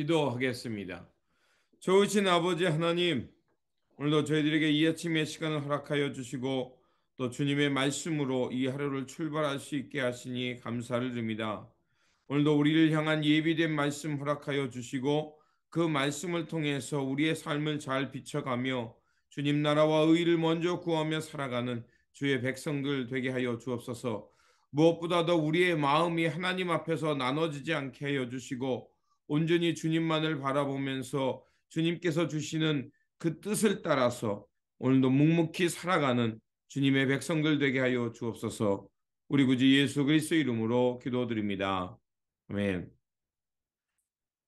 기도하겠습니다. 좋으신 아버지 하나님, 오늘도 저희들에게 이 아침의 시간을 허락하여 주시고 또 주님의 말씀으로 이 하루를 출발할 수 있게 하시니 감사를 드립니다. 오늘도 우리를 향한 예비된 말씀 허락하여 주시고 그 말씀을 통해서 우리의 삶을 잘 비춰가며 주님 나라와 의를 먼저 구하며 살아가는 주의 백성들 되게 하여 주옵소서. 무엇보다도 우리의 마음이 하나님 앞에서 나눠지지 않게 하여 주시고 온전히 주님만을 바라보면서 주님께서 주시는 그 뜻을 따라서 오늘도 묵묵히 살아가는 주님의 백성들 되게 하여 주옵소서. 우리 구주 예수 그리스도 이름으로 기도드립니다. 아멘.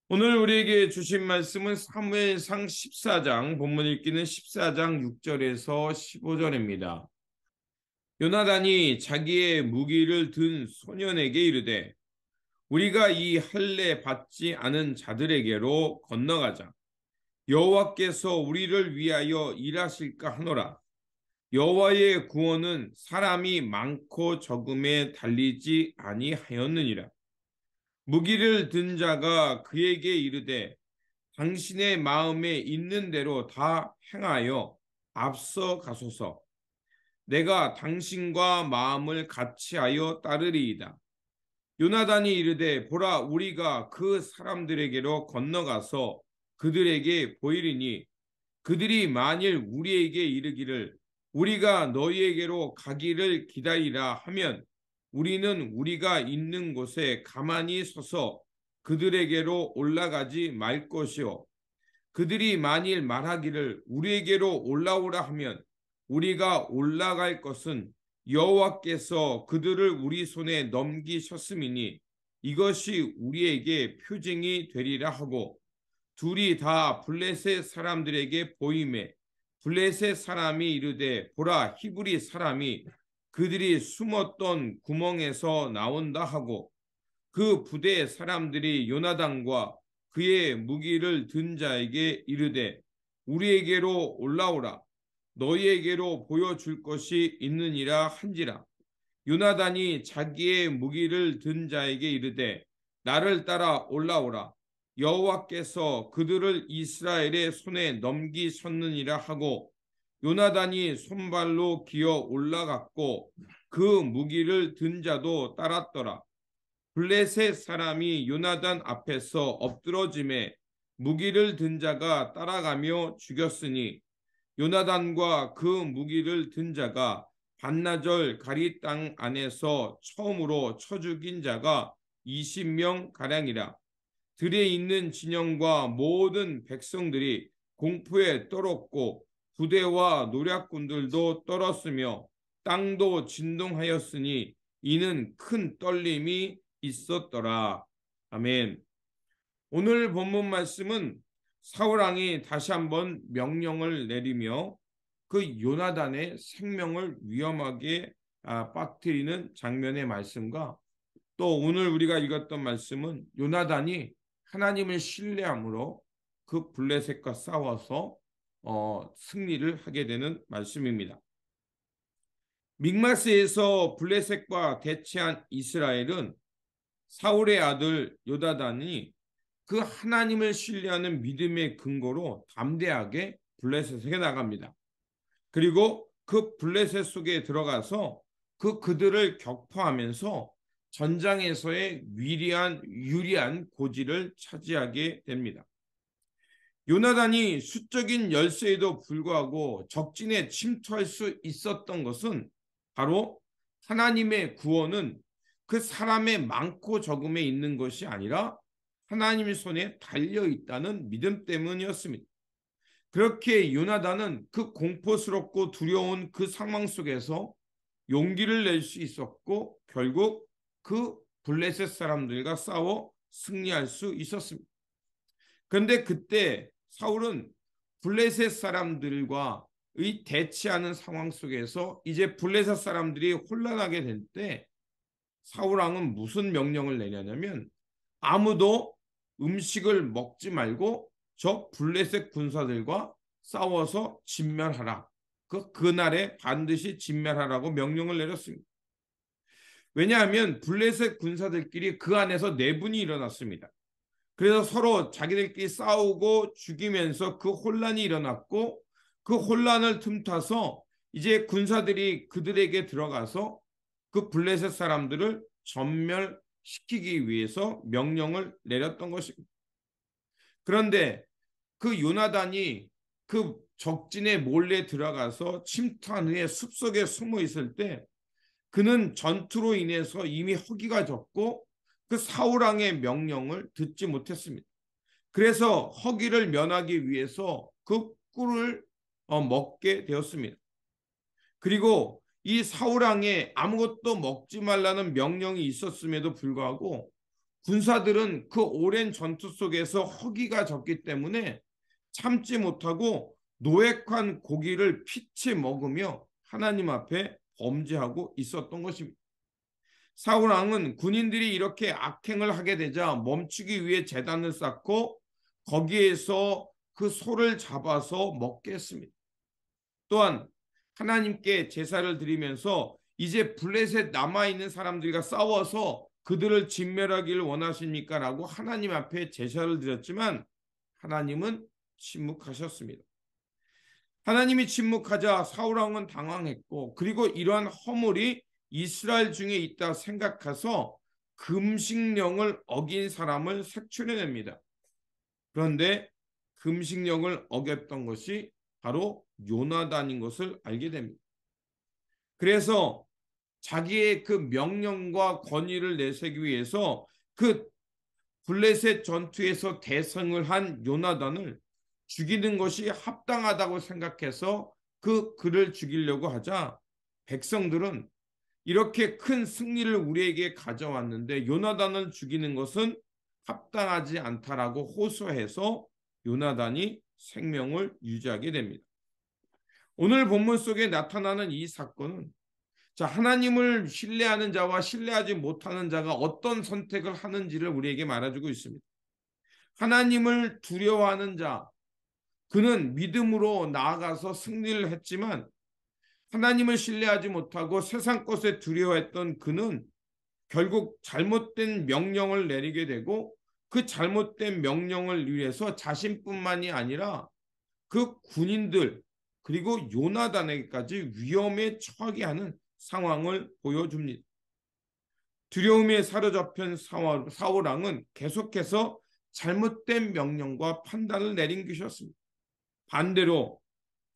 오늘 우리에게 주신 말씀은 사무엘상 14장, 본문 읽기는 14장 6절에서 15절입니다. 요나단이 자기의 무기를 든 소년에게 이르되 우리가 이 할례 받지 않은 자들에게로 건너가자. 여호와께서 우리를 위하여 일하실까 하노라. 여호와의 구원은 사람이 많고 적음에 달리지 아니하였느니라. 무기를 든 자가 그에게 이르되 당신의 마음에 있는 대로 다 행하여 앞서 가소서. 내가 당신과 마음을 같이하여 따르리이다. 요나단이 이르되 보라 우리가 그 사람들에게로 건너가서 그들에게 보이리니 그들이 만일 우리에게 이르기를 우리가 너희에게로 가기를 기다리라 하면 우리는 우리가 있는 곳에 가만히 서서 그들에게로 올라가지 말 것이요 그들이 만일 말하기를 우리에게로 올라오라 하면 우리가 올라갈 것은 여호와께서 그들을 우리 손에 넘기셨음이니 이것이 우리에게 표징이 되리라 하고 둘이 다 블레셋 사람들에게 보이매 블레셋 사람이 이르되 보라 히브리 사람이 그들이 숨었던 구멍에서 나온다 하고 그 부대 사람들이 요나단과 그의 무기를 든 자에게 이르되 우리에게로 올라오라 너희에게로 보여줄 것이 있느니라 한지라. 요나단이 자기의 무기를 든 자에게 이르되 나를 따라 올라오라 여호와께서 그들을 이스라엘의 손에 넘기셨느니라 하고 요나단이 손발로 기어 올라갔고 그 무기를 든 자도 따랐더라. 블레셋 사람이 요나단 앞에서 엎드러짐에 무기를 든 자가 따라가며 죽였으니 요나단과 그 무기를 든 자가 반나절 가리 땅 안에서 처음으로 쳐 죽인 자가 20명 가량이라. 들에 있는 진영과 모든 백성들이 공포에 떨었고 부대와 노략군들도 떨었으며 땅도 진동하였으니 이는 큰 떨림이 있었더라. 아멘. 오늘 본문 말씀은 사울 왕이 다시 한번 명령을 내리며 그 요나단의 생명을 위험하게 빠뜨리는 장면의 말씀과 또 오늘 우리가 읽었던 말씀은 요나단이 하나님을 신뢰함으로 그 블레셋과 싸워서 승리를 하게 되는 말씀입니다. 믹마스에서 블레셋과 대치한 이스라엘은 사울의 아들 요나단이 그 하나님을 신뢰하는 믿음의 근거로 담대하게 블레셋에 나갑니다. 그리고 그 블레셋 속에 들어가서 그들을 격파하면서 전장에서의 유리한 고지를 차지하게 됩니다. 요나단이 수적인 열세에도 불구하고 적진에 침투할 수 있었던 것은 바로 하나님의 구원은 그 사람의 많고 적음에 있는 것이 아니라 하나님의 손에 달려 있다는 믿음 때문이었습니다. 그렇게 요나단은 그 공포스럽고 두려운 그 상황 속에서 용기를 낼 수 있었고 결국 그 블레셋 사람들과 싸워 승리할 수 있었습니다. 그런데 그때 사울은 블레셋 사람들과의 대치하는 상황 속에서 이제 블레셋 사람들이 혼란하게 될 때 사울 왕은 무슨 명령을 내냐면 아무도 음식을 먹지 말고 저 블레셋 군사들과 싸워서 진멸하라. 그날에 반드시 진멸하라고 명령을 내렸습니다. 왜냐하면 블레셋 군사들끼리 그 안에서 내분이 일어났습니다. 그래서 서로 자기들끼리 싸우고 죽이면서 그 혼란이 일어났고, 그 혼란을 틈타서 이제 군사들이 그들에게 들어가서 그 블레셋 사람들을 전멸시키기 위해서 명령을 내렸던 것입니다. 그런데 그 요나단이 그 적진에 몰래 들어가서 침투한 후에 숲속에 숨어 있을 때 그는 전투로 인해서 이미 허기가 졌고 그 사울 왕의 명령을 듣지 못했습니다. 그래서 허기를 면하기 위해서 그 꿀을 먹게 되었습니다. 그리고 이 사울 왕의 아무것도 먹지 말라는 명령이 있었음에도 불구하고 군사들은 그 오랜 전투 속에서 허기가 졌기 때문에 참지 못하고 노획한 고기를 피치 먹으며 하나님 앞에 범죄하고 있었던 것입니다. 사울 왕은 군인들이 이렇게 악행을 하게 되자 멈추기 위해 제단을 쌓고 거기에서 그 소를 잡아서 먹게 했습니다. 또한 하나님께 제사를 드리면서 이제 블레셋 남아있는 사람들과 싸워서 그들을 진멸하기를 원하십니까? 라고 하나님 앞에 제사를 드렸지만 하나님은 침묵하셨습니다. 하나님이 침묵하자 사울 왕은 당황했고, 그리고 이러한 허물이 이스라엘 중에 있다 생각해서 금식령을 어긴 사람을 색출해냅니다. 그런데 금식령을 어겼던 것이 바로 요나단인 것을 알게 됩니다. 그래서 자기의 그 명령과 권위를 내세우기 위해서 그 블레셋 전투에서 대승을 한 요나단을 죽이는 것이 합당하다고 생각해서 그를 죽이려고 하자 백성들은 이렇게 큰 승리를 우리에게 가져왔는데 요나단을 죽이는 것은 합당하지 않다라고 호소해서 요나단이 생명을 유지하게 됩니다. 오늘 본문 속에 나타나는 이 사건은 하나님을 신뢰하는 자와 신뢰하지 못하는 자가 어떤 선택을 하는지를 우리에게 말해주고 있습니다. 하나님을 두려워하는 자, 그는 믿음으로 나아가서 승리를 했지만 하나님을 신뢰하지 못하고 세상 것에 두려워했던 그는 결국 잘못된 명령을 내리게 되고 그 잘못된 명령을 위해서 자신뿐만이 아니라 그 군인들 그리고 요나단에게까지 위험에 처하게 하는 상황을 보여줍니다. 두려움에 사로잡힌 사울 왕은 계속해서 잘못된 명령과 판단을 내린 것이었습니다. 반대로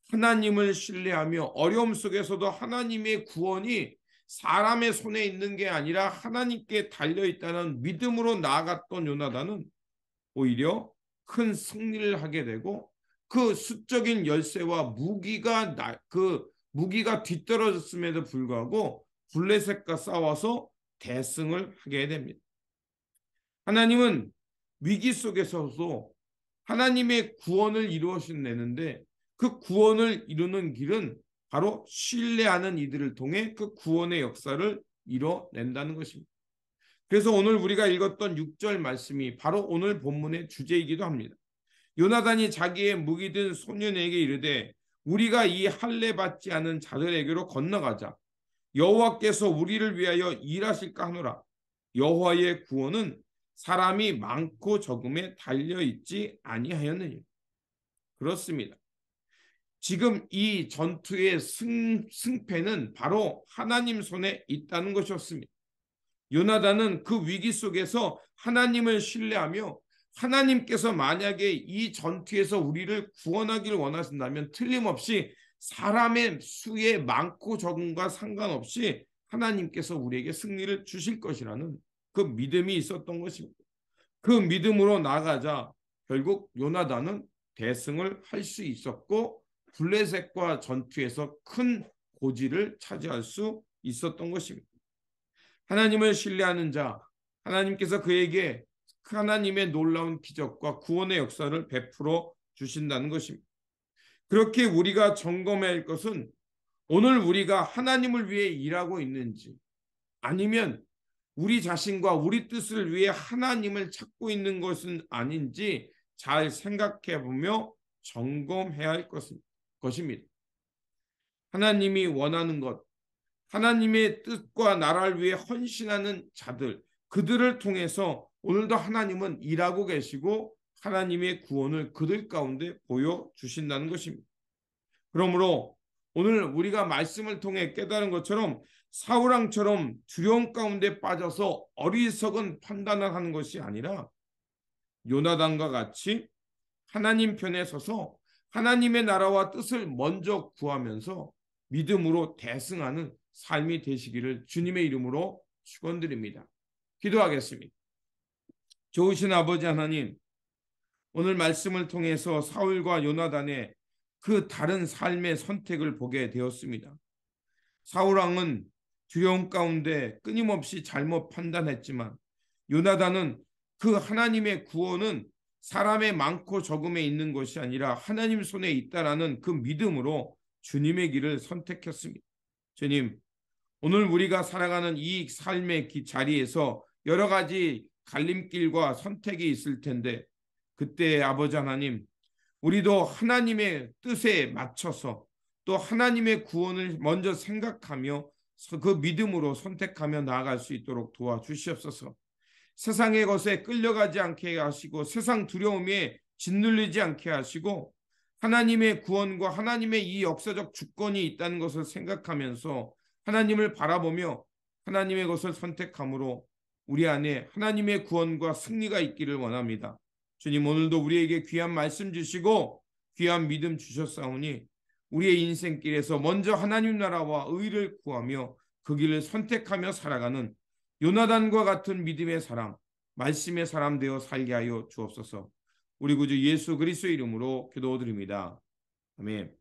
하나님을 신뢰하며 어려움 속에서도 하나님의 구원이 사람의 손에 있는 게 아니라 하나님께 달려있다는 믿음으로 나아갔던 요나단은 오히려 큰 승리를 하게 되고 그 수적인 열쇠와 무기가 뒤떨어졌음에도 불구하고 블레셋과 싸워서 대승을 하게 됩니다. 하나님은 위기 속에서도 하나님의 구원을 이루어내는데 그 구원을 이루는 길은 바로 신뢰하는 이들을 통해 그 구원의 역사를 이뤄낸다는 것입니다. 그래서 오늘 우리가 읽었던 6절 말씀이 바로 오늘 본문의 주제이기도 합니다. 요나단이 자기의 무기 든 소년에게 이르되 우리가 이 할례 받지 않은 자들에게로 건너가자. 여호와께서 우리를 위하여 일하실까 하노라. 여호와의 구원은 사람이 많고 적음에 달려있지 아니하였느니. 그렇습니다. 지금 이 전투의 승패는 바로 하나님 손에 있다는 것이었습니다. 요나단은 그 위기 속에서 하나님을 신뢰하며 하나님께서 만약에 이 전투에서 우리를 구원하기를 원하신다면 틀림없이 사람의 수의 많고 적음과 상관없이 하나님께서 우리에게 승리를 주실 것이라는 그 믿음이 있었던 것입니다. 그 믿음으로 나가자 결국 요나단은 대승을 할 수 있었고 블레셋과 전투에서 큰 고지를 차지할 수 있었던 것입니다. 하나님을 신뢰하는 자, 하나님께서 그에게 하나님의 놀라운 기적과 구원의 역사를 베풀어 주신다는 것입니다. 그렇게 우리가 점검해야 할 것은 오늘 우리가 하나님을 위해 일하고 있는지 아니면 우리 자신과 우리 뜻을 위해 하나님을 찾고 있는 것은 아닌지 잘 생각해 보며 점검해야 할 것입니다. 하나님이 원하는 것, 하나님의 뜻과 나라를 위해 헌신하는 자들, 그들을 통해서 오늘도 하나님은 일하고 계시고 하나님의 구원을 그들 가운데 보여주신다는 것입니다. 그러므로 오늘 우리가 말씀을 통해 깨달은 것처럼 사울왕처럼 두려움 가운데 빠져서 어리석은 판단을 하는 것이 아니라 요나단과 같이 하나님 편에 서서 하나님의 나라와 뜻을 먼저 구하면서 믿음으로 대승하는 삶이 되시기를 주님의 이름으로 축원드립니다. 기도하겠습니다. 좋으신 아버지 하나님, 오늘 말씀을 통해서 사울과 요나단의 그 다른 삶의 선택을 보게 되었습니다. 사울왕은 두려움 가운데 끊임없이 잘못 판단했지만 요나단은 그 하나님의 구원은 사람의 많고 적음에 있는 것이 아니라 하나님 손에 있다라는 그 믿음으로 주님의 길을 선택했습니다. 주님, 오늘 우리가 살아가는 이 삶의 자리에서 여러 가지 갈림길과 선택이 있을 텐데 그때 아버지 하나님, 우리도 하나님의 뜻에 맞춰서 또 하나님의 구원을 먼저 생각하며 그 믿음으로 선택하며 나아갈 수 있도록 도와주시옵소서. 세상의 것에 끌려가지 않게 하시고 세상 두려움에 짓눌리지 않게 하시고 하나님의 구원과 하나님의 이 역사적 주권이 있다는 것을 생각하면서 하나님을 바라보며 하나님의 것을 선택함으로 우리 안에 하나님의 구원과 승리가 있기를 원합니다. 주님, 오늘도 우리에게 귀한 말씀 주시고 귀한 믿음 주셨사오니 우리의 인생길에서 먼저 하나님 나라와 의를 구하며 그 길을 선택하며 살아가는 요나단과 같은 믿음의 사람, 말씀의 사람 되어 살게 하여 주옵소서. 우리 구주 예수 그리스도의 이름으로 기도드립니다. 아멘.